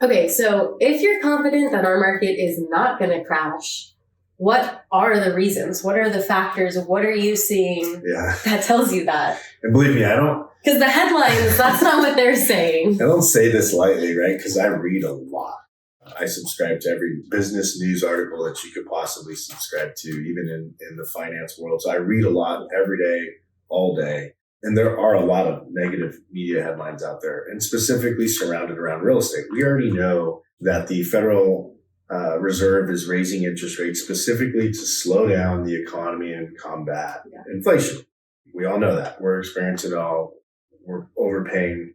Okay, so if you're confident that our market is not going to crash, what are the reasons? What are the factors? What are you seeing that tells you that? And believe me, I don't... Because the headlines, that's not what they're saying. I don't say this lightly, right? Because I read a lot. I subscribe to every business news article that you could possibly subscribe to, even in the finance world. So I read a lot every day, all day. And there are a lot of negative media headlines out there, and specifically surrounded around real estate. We already know that the Federal Reserve is raising interest rates specifically to slow down the economy and combat inflation. We all know that. We're experiencing it all. We're overpaying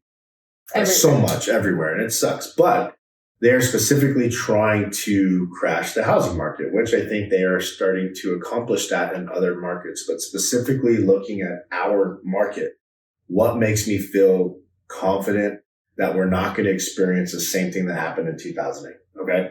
so much everywhere, and it sucks. But they're specifically trying to crash the housing market, which I think they are starting to accomplish that in other markets. But specifically looking at our market, what makes me feel confident that we're not going to experience the same thing that happened in 2008? Okay.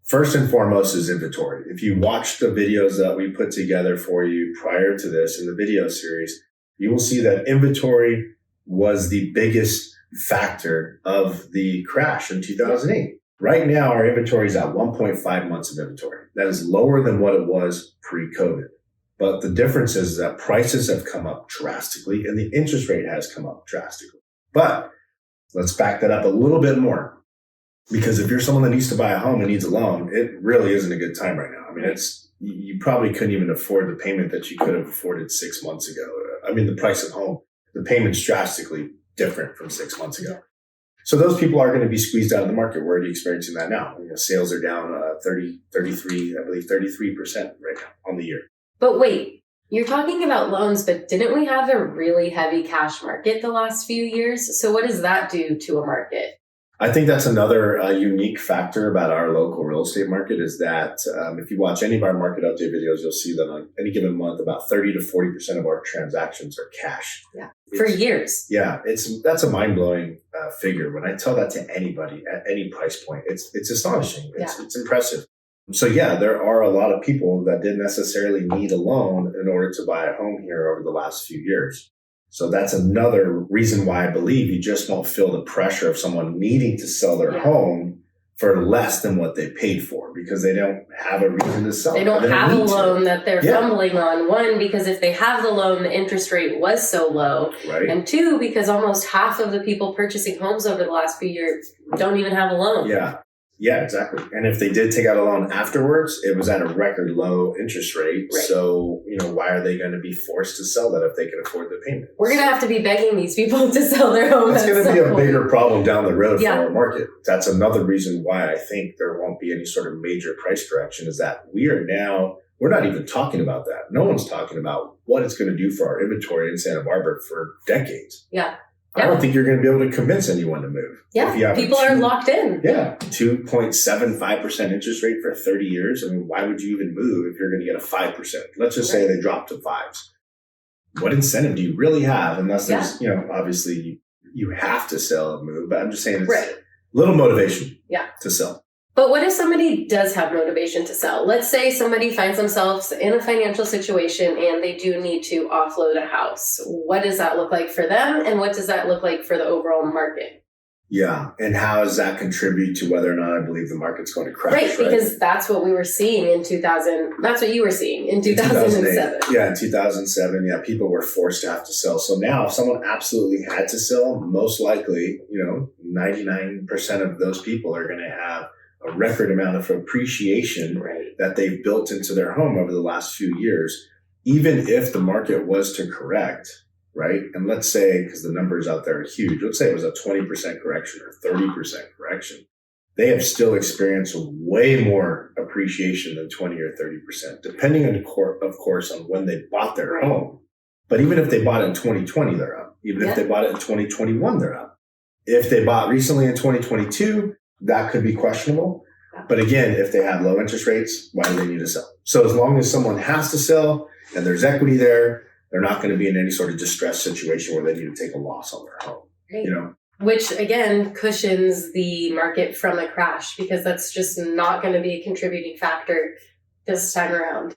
First and foremost is inventory. If you watch the videos that we put together for you prior to this in the video series, you will see that inventory was the biggest factor of the crash in 2008. Right now, our inventory is at 1.5 months of inventory. That is lower than what it was pre-COVID. But the difference is that prices have come up drastically and the interest rate has come up drastically. But let's back that up a little bit more. Because if you're someone that needs to buy a home and needs a loan, it really isn't a good time right now. I mean, you probably couldn't even afford the payment that you could have afforded 6 months ago. I mean, the price of home, the payment's drastically different from 6 months ago. So those people are going to be squeezed out of the market. We're already experiencing that now. Sales are down 33% right now on the year. But wait, you're talking about loans, but didn't we have a really heavy cash market the last few years? So what does that do to a market? I think that's another unique factor about our local real estate market is that if you watch any of our market update videos, you'll see that on any given month, about 30 to 40% of our transactions are cash. Yeah, for years. Yeah, that's a mind-blowing figure. When I tell that to anybody at any price point, it's astonishing. It's impressive. So yeah, there are a lot of people that didn't necessarily need a loan in order to buy a home here over the last few years. So that's another reason why I believe you just don't feel the pressure of someone needing to sell their home for less than what they paid for because they don't have a reason to sell. They don't have a loan that they're fumbling on. One, because if they have the loan, the interest rate was so low. Right. And two, because almost half of the people purchasing homes over the last few years don't even have a loan. Yeah, exactly. And if they did take out a loan afterwards, it was at a record low interest rate. Right. So, why are they going to be forced to sell that if they can afford the payment? We're going to have to be begging these people to sell their homes. It's going to be a bigger problem down the road for our market. That's another reason why I think there won't be any sort of major price correction is that we're not even talking about that. No one's talking about what it's going to do for our inventory in Santa Barbara for decades. Yeah. I don't think you're going to be able to convince anyone to move. Yeah, people are locked in. Yeah, 2.75% interest rate for 30 years. I mean, why would you even move if you're going to get a 5%? Let's just say they drop to 5s. What incentive do you really have? Unless there's, obviously you have to sell and move. But I'm just saying it's a little motivation to sell. But what if somebody does have motivation to sell? Let's say somebody finds themselves in a financial situation and they do need to offload a house. What does that look like for them? And what does that look like for the overall market? Yeah. And how does that contribute to whether or not I believe the market's going to crash? Right. Because that's what we were seeing in 2000. That's what you were seeing in 2007. Yeah. In 2007. Yeah. People were forced to have to sell. So now if someone absolutely had to sell, most likely, 99% of those people are going to have a record amount of appreciation that they've built into their home over the last few years, even if the market was to correct, right? And let's say, because the numbers out there are huge, let's say it was a 20% correction or 30% correction. They have still experienced way more appreciation than 20 or 30%, depending on, of course, on when they bought their home. But even if they bought it in 2020, they're up. Even if they bought it in 2021, they're up. If they bought recently in 2022, that could be questionable. But again, if they have low interest rates, why do they need to sell? So as long as someone has to sell and there's equity there, they're not going to be in any sort of distressed situation where they need to take a loss on their home. Right. Which again cushions the market from a crash because that's just not going to be a contributing factor this time around.